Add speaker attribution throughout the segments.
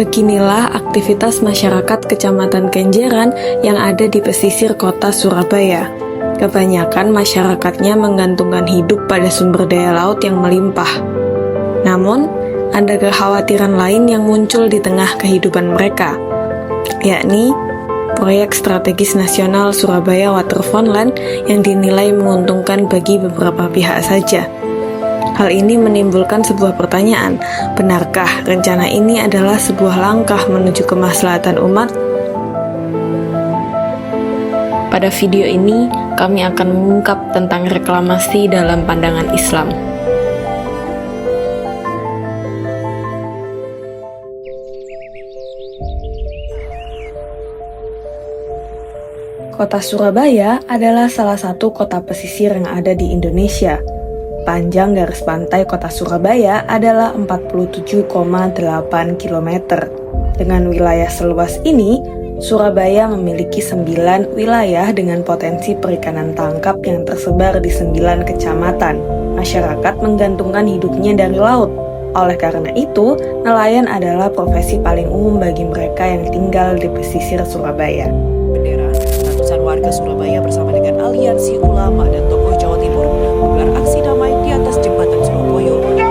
Speaker 1: Beginilah aktivitas masyarakat Kecamatan Kenjeran yang ada di pesisir kota Surabaya. Kebanyakan masyarakatnya menggantungkan hidup pada sumber daya laut yang melimpah. Namun, ada kekhawatiran lain yang muncul di tengah kehidupan mereka, yakni proyek strategis nasional Surabaya Waterfrontland yang dinilai menguntungkan bagi beberapa pihak saja. Hal ini menimbulkan sebuah pertanyaan, benarkah rencana ini adalah sebuah langkah menuju kemaslahatan umat? Pada video ini, kami akan mengungkap tentang reklamasi dalam pandangan Islam. Kota Surabaya adalah salah satu kota pesisir yang ada di Indonesia. Panjang garis pantai kota Surabaya adalah 47,8 km. Dengan wilayah seluas ini, Surabaya memiliki 9 wilayah dengan potensi perikanan tangkap yang tersebar di 9 kecamatan. Masyarakat menggantungkan hidupnya dari laut. Oleh karena itu, nelayan adalah profesi paling umum bagi mereka yang tinggal di pesisir Surabaya.
Speaker 2: Bendera, ratusan warga Surabaya bersama dengan aliansi ulama dan tokoh Jawa Timur menggelar aksi damai di atas jembatan Surabaya di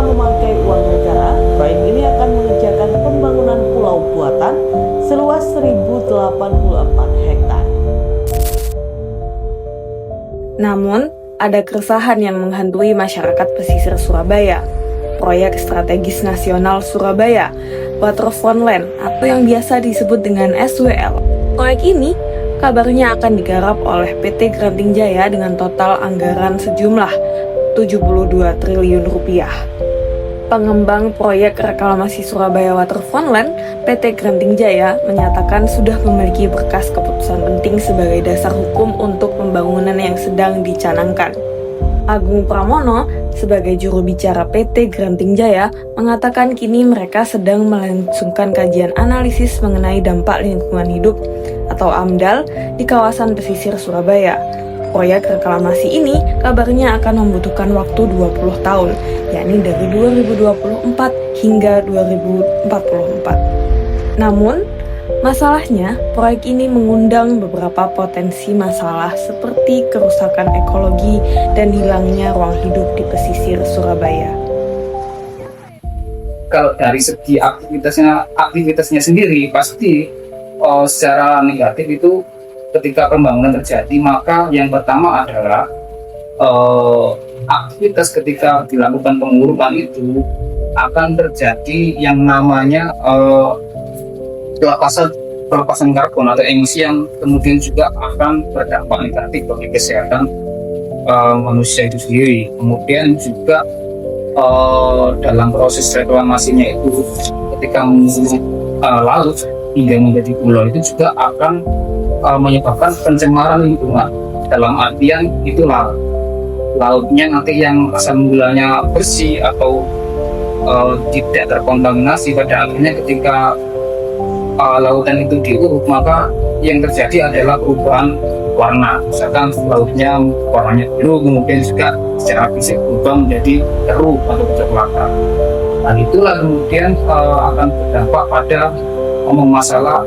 Speaker 2: memakai uang negara. Proyek ini akan mengerjakan pembangunan pulau buatan seluas 1084 hektar.
Speaker 1: Namun, ada keresahan yang menghantui masyarakat pesisir Surabaya. Proyek strategis nasional Surabaya, Waterfrontland atau yang biasa disebut dengan SWL. Proyek ini kabarnya akan digarap oleh PT Granting Jaya dengan total anggaran sejumlah 72 triliun rupiah. Pengembang proyek reklamasi Surabaya Waterfrontland, PT Granting Jaya, menyatakan sudah memiliki berkas keputusan penting sebagai dasar hukum untuk pembangunan yang sedang dicanangkan. Agung Pramono, sebagai juru bicara PT Granting Jaya, mengatakan kini mereka sedang melangsungkan kajian analisis mengenai dampak lingkungan hidup atau AMDAL di kawasan pesisir Surabaya. Proyek reklamasi ini kabarnya akan membutuhkan waktu 20 tahun, yakni dari 2024 hingga 2044. Namun, masalahnya, proyek ini mengundang beberapa potensi masalah seperti kerusakan ekologi dan hilangnya ruang hidup di pesisir Surabaya.
Speaker 3: Kalau dari segi aktivitasnya sendiri, pasti secara negatif itu ketika pembangunan terjadi, maka yang pertama adalah aktivitas ketika dilakukan pengurukan itu akan terjadi yang namanya pelepasan karbon atau emisi yang kemudian juga akan berdampak negatif bagi kesehatan manusia itu sendiri. Kemudian juga dalam proses reklamasinya itu ketika mengurut laut hingga menjadi pulau itu juga akan menyebabkan pencemaran lingkungan. Dalam artian itulah lautnya nanti yang asal mulanya bersih atau tidak terkontaminasi, pada akhirnya ketika lautan itu diuruk, maka yang terjadi adalah perubahan warna. Misalkan lautnya warnanya biru, kemudian juga secara fisik berubah menjadi keruh atau kecoklatan. Dan itulah kemudian akan berdampak pada masalah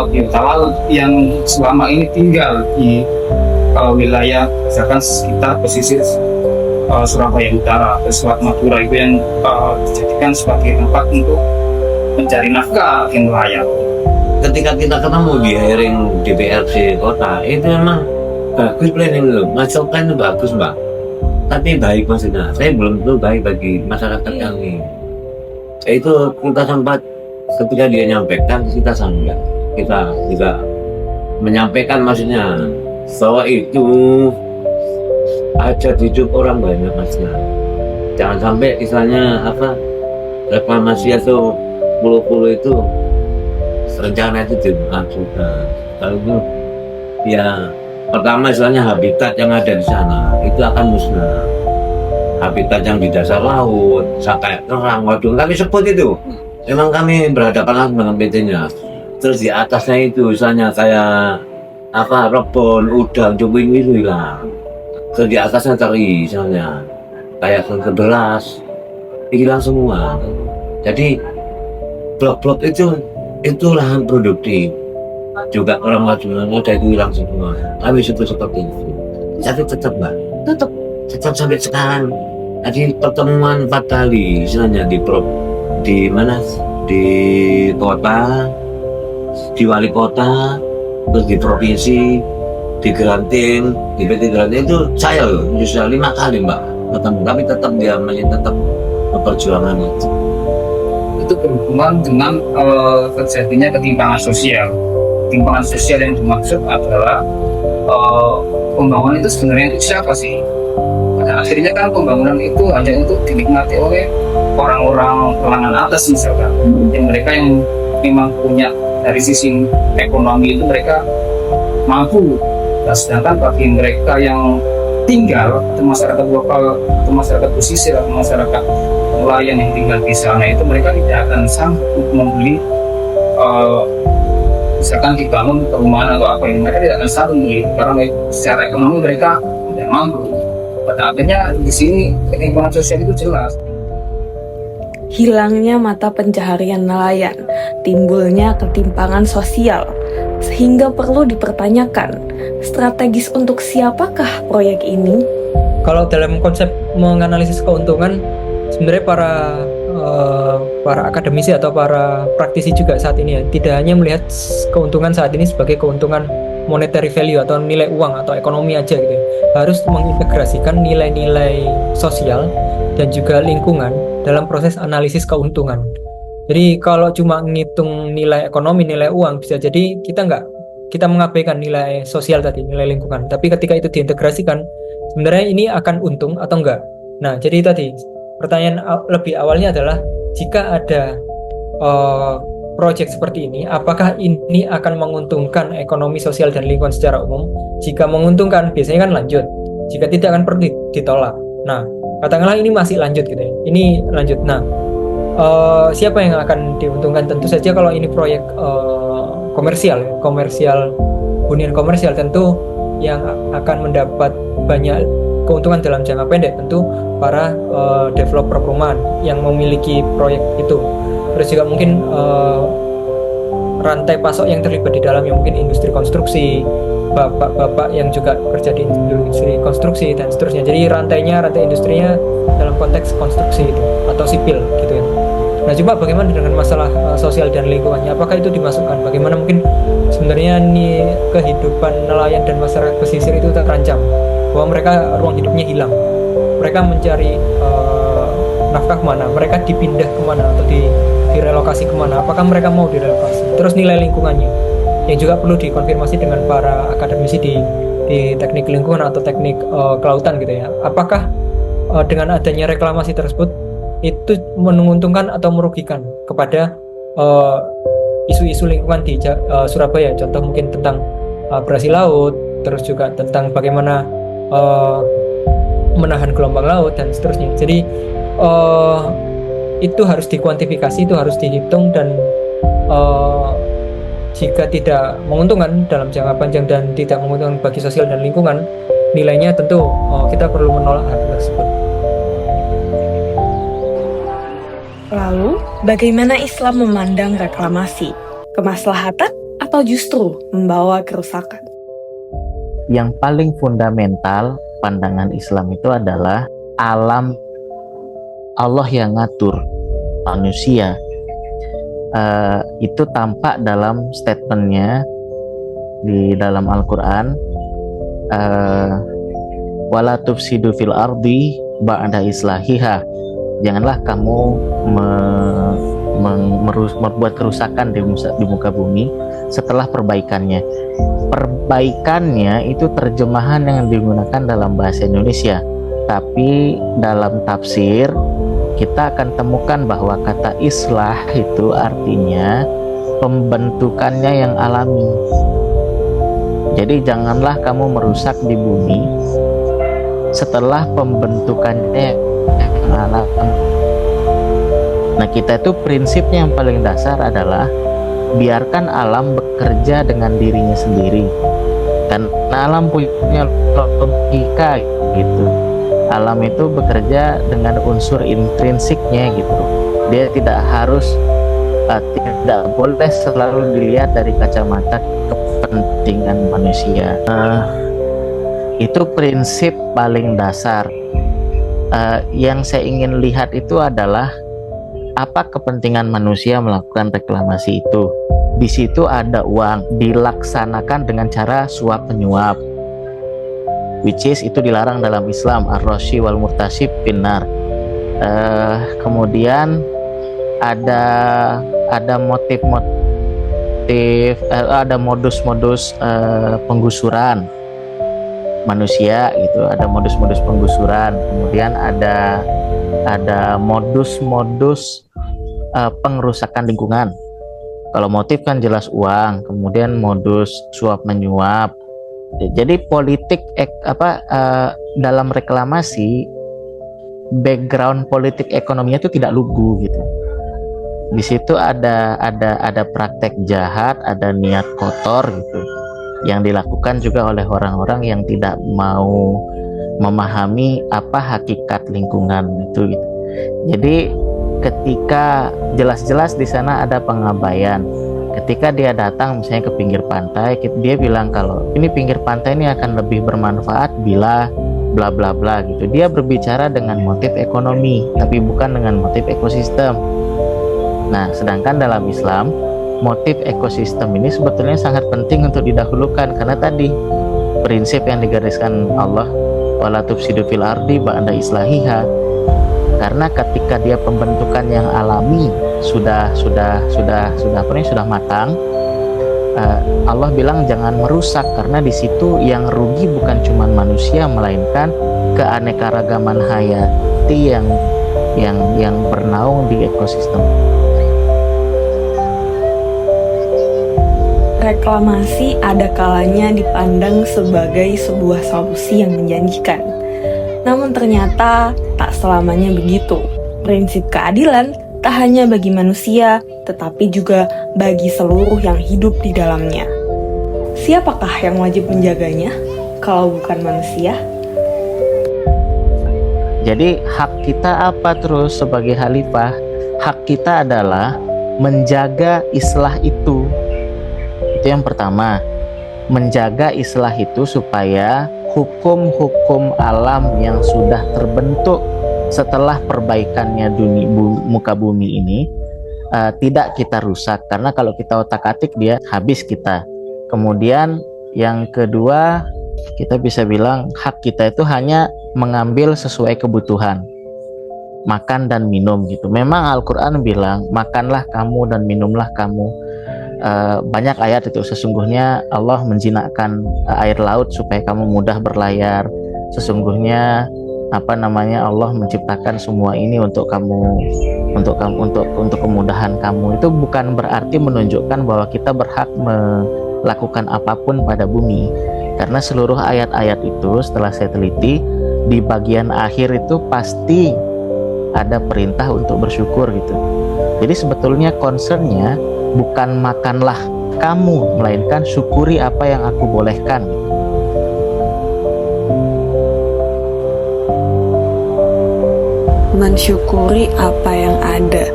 Speaker 3: biota laut yang selama ini tinggal di wilayah misalkan sekitar pesisir Surabaya Utara atau Selat Madura itu yang dijadikan sebagai tempat untuk mencari nafkah bagi nelayan.
Speaker 4: Ketika kita ketemu di hearing DPRD kota, itu memang bagus planning loh, masukan itu bagus mbak. Tapi baik maksudnya, saya belum tentu baik bagi masyarakat kami. Itu kita sempat ketika dia nyampaikan, kita sanggah. Kita juga menyampaikan maksudnya bahwa itu ada di hidup orang banyak maksudnya. Jangan sampai istilahnya reklamasi atau pulau-pulau itu rencana itu dilangsungkan. Kalau itu ya pertama misalnya habitat yang ada di sana itu akan musnah. Habitat yang di dasar laut, kayak kerang, waduk, kami sebut itu. Memang kami berhadapan langsung dengan PT-nya. Terus di atasnya itu misalnya kayak rebon, udang, cuping itu hilang. Terus di atasnya teri misalnya kayak beras hilang semua. Jadi blok-blok itu lahan produktif. Juga orang waduk itu hilang semua. Kami sebut seperti itu. Tapi tetap tetap sampai sekarang. Tadi pertemuan 4 kali misalnya di mana, di kota, di wali kota, terus di provinsi, di Grantin, di PT Grantin itu saya loh, sudah 5 kali mbak ketemu, tapi tetap dia masih tetap perjuangan itu.
Speaker 3: Itu berhubungan dengan terjadinya ketimpangan sosial. Ketimpangan sosial yang dimaksud adalah pembangunan itu sebenarnya untuk siapa sih? Pada akhirnya kan pembangunan itu hanya untuk dinikmati oleh orang-orang kalangan atas misalkan, yang mereka yang memang punya dari sisi ekonomi itu mereka mampu. Nah, sedangkan bagi mereka yang tinggal atau masyarakat lokal, atau masyarakat pesisir, atau masyarakat nelayan yang tinggal di sana itu mereka tidak akan sanggup membeli misalkan dibangun perumahan atau apa yang mereka tidak akan sanggup membeli karena secara ekonomi mereka tidak mampu. Pada akhirnya di sini ketimpangan sosial itu jelas.
Speaker 1: Hilangnya mata pencaharian nelayan, timbulnya ketimpangan sosial, sehingga perlu dipertanyakan, strategis untuk siapakah proyek ini?
Speaker 5: Kalau dalam konsep menganalisis keuntungan, sebenarnya para akademisi atau para praktisi juga saat ini ya, tidak hanya melihat keuntungan saat ini sebagai keuntungan monetary value atau nilai uang atau ekonomi aja gitu ya. Harus mengintegrasikan nilai-nilai sosial dan juga lingkungan dalam proses analisis keuntungan. Jadi kalau cuma ngitung nilai ekonomi, nilai uang, bisa jadi kita mengabaikan nilai sosial tadi, nilai lingkungan. Tapi ketika itu diintegrasikan, sebenarnya ini akan untung atau enggak? Nah, jadi tadi pertanyaan lebih awalnya adalah jika ada proyek seperti ini, apakah ini akan menguntungkan ekonomi sosial dan lingkungan secara umum? Jika menguntungkan, biasanya kan lanjut. Jika tidak, akan perlu ditolak. Nah, katakanlah ini masih lanjut gitu ya. Ini lanjut. Nah, siapa yang akan diuntungkan? Tentu saja kalau ini proyek komersial, hunian komersial, tentu yang akan mendapat banyak keuntungan dalam jangka pendek tentu para developer perumahan yang memiliki proyek itu. Terus juga mungkin rantai pasok yang terlibat di dalamnya, mungkin industri konstruksi, bapak-bapak yang juga kerja di industri konstruksi dan seterusnya. Jadi rantai industrinya dalam konteks konstruksi itu atau sipil gitu ya. Nah, coba bagaimana dengan masalah sosial dan lingkungannya? Apakah itu dimasukkan? Bagaimana mungkin sebenarnya nih kehidupan nelayan dan masyarakat pesisir itu terancam, bahwa mereka ruang hidupnya hilang, mereka mencari nafkah kemana, mereka dipindah kemana atau direlokasi kemana, apakah mereka mau direlokasi? Terus nilai lingkungannya yang juga perlu dikonfirmasi dengan para akademisi di teknik lingkungan atau teknik kelautan gitu ya. Apakah dengan adanya reklamasi tersebut itu menguntungkan atau merugikan kepada isu-isu lingkungan di Surabaya? Contoh mungkin tentang abrasi laut, terus juga tentang bagaimana menahan gelombang laut dan seterusnya. Jadi itu harus dikuantifikasi, itu harus dihitung, dan jika tidak menguntungkan dalam jangka panjang dan tidak menguntungkan bagi sosial dan lingkungan, nilainya tentu kita perlu menolak hal tersebut.
Speaker 1: Lalu, bagaimana Islam memandang reklamasi? Kemaslahatan atau justru membawa kerusakan?
Speaker 6: Yang paling fundamental pandangan Islam itu adalah alam Allah yang ngatur manusia. Itu tampak dalam statementnya di dalam Al-Quran, wala tufsidu fil ardi ba'da islahiha. Janganlah kamu membuat kerusakan di muka bumi setelah perbaikannya. Perbaikannya itu terjemahan yang digunakan dalam bahasa Indonesia, tapi dalam tafsir kita akan temukan bahwa kata islah itu artinya pembentukannya yang alami. Jadi janganlah kamu merusak di bumi setelah pembentukannya yang alami. Nah, kita itu prinsipnya yang paling dasar adalah biarkan alam bekerja dengan dirinya sendiri. Karena alam punya logika gitu. Alam itu bekerja dengan unsur intrinsiknya gitu. Dia tidak harus tidak boleh selalu dilihat dari kacamata kepentingan manusia. Itu prinsip paling dasar. Yang saya ingin lihat itu adalah apa kepentingan manusia melakukan reklamasi itu. Di situ ada uang, dilaksanakan dengan cara suap menyuap, which is itu dilarang dalam Islam, ar-rashi wal murtasib finnar. Kemudian ada motif-motif, ada modus-modus penggusuran manusia gitu, ada modus-modus penggusuran. Kemudian ada modus-modus pengrusakan lingkungan. Kalau motif kan jelas uang, kemudian modus suap menyuap. Jadi politik dalam reklamasi, background politik ekonominya itu tidak lugu gitu. Di situ ada praktek jahat, ada niat kotor gitu, yang dilakukan juga oleh orang-orang yang tidak mau memahami apa hakikat lingkungan itu gitu. Jadi ketika jelas-jelas di sana ada pengabaian, ketika dia datang misalnya ke pinggir pantai, dia bilang kalau ini pinggir pantai ini akan lebih bermanfaat bila bla bla bla gitu. Dia berbicara dengan motif ekonomi tapi bukan dengan motif ekosistem. Nah, sedangkan dalam Islam motif ekosistem ini sebetulnya sangat penting untuk didahulukan, karena tadi prinsip yang digariskan Allah, wala tufsidu fil ardi ba'da islahiha. Karena ketika dia pembentukan yang alami sudah matang, Allah bilang jangan merusak, karena di situ yang rugi bukan cuma manusia melainkan keanekaragaman hayati yang bernaung di ekosistem.
Speaker 1: Reklamasi ada kalanya dipandang sebagai sebuah solusi yang menjanjikan. Namun ternyata tak selamanya begitu. Prinsip keadilan tak hanya bagi manusia, tetapi juga bagi seluruh yang hidup di dalamnya. Siapakah yang wajib menjaganya kalau bukan manusia?
Speaker 6: Jadi hak kita apa terus sebagai khalifah? Hak kita adalah menjaga islah itu. Itu yang pertama, menjaga islah itu supaya hukum-hukum alam yang sudah terbentuk setelah perbaikannya muka bumi ini tidak kita rusak, karena kalau kita otak-atik dia habis kita. Kemudian yang kedua, kita bisa bilang hak kita itu hanya mengambil sesuai kebutuhan, makan dan minum gitu. Memang Al-Quran bilang makanlah kamu dan minumlah kamu. Banyak ayat itu, sesungguhnya Allah menjinakkan air laut supaya kamu mudah berlayar. Sesungguhnya Allah menciptakan semua ini untuk kamu, untuk kemudahan kamu. Itu bukan berarti menunjukkan bahwa kita berhak melakukan apapun pada bumi, karena seluruh ayat-ayat itu setelah saya teliti di bagian akhir itu pasti ada perintah untuk bersyukur gitu. Jadi sebetulnya concernnya bukan makanlah kamu, melainkan syukuri apa yang aku bolehkan.
Speaker 1: Mensyukuri apa yang ada,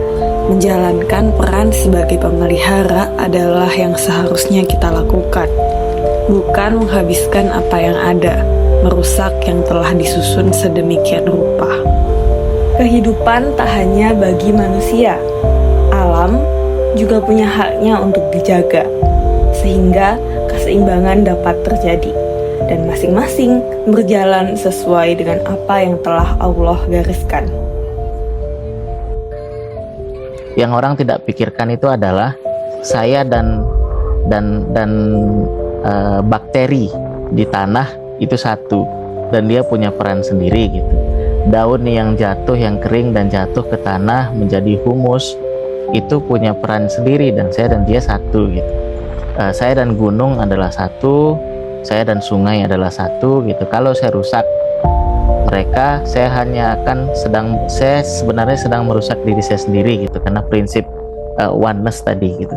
Speaker 1: menjalankan peran sebagai pemelihara adalah yang seharusnya kita lakukan. Bukan menghabiskan apa yang ada, merusak yang telah disusun sedemikian rupa. Kehidupan tak hanya bagi manusia, alam juga punya haknya untuk dijaga, sehingga keseimbangan dapat terjadi dan masing-masing berjalan sesuai dengan apa yang telah Allah gariskan.
Speaker 6: Yang orang tidak pikirkan itu adalah saya dan bakteri di tanah itu satu, dan dia punya peran sendiri gitu. daun yang jatuh, yang kering dan jatuh ke tanah menjadi humus, itu punya peran sendiri, dan saya dan dia satu gitu. Saya dan gunung adalah satu, saya dan sungai adalah satu gitu. Kalau saya rusak mereka, saya sebenarnya sedang merusak diri saya sendiri gitu, karena prinsip oneness tadi gitu.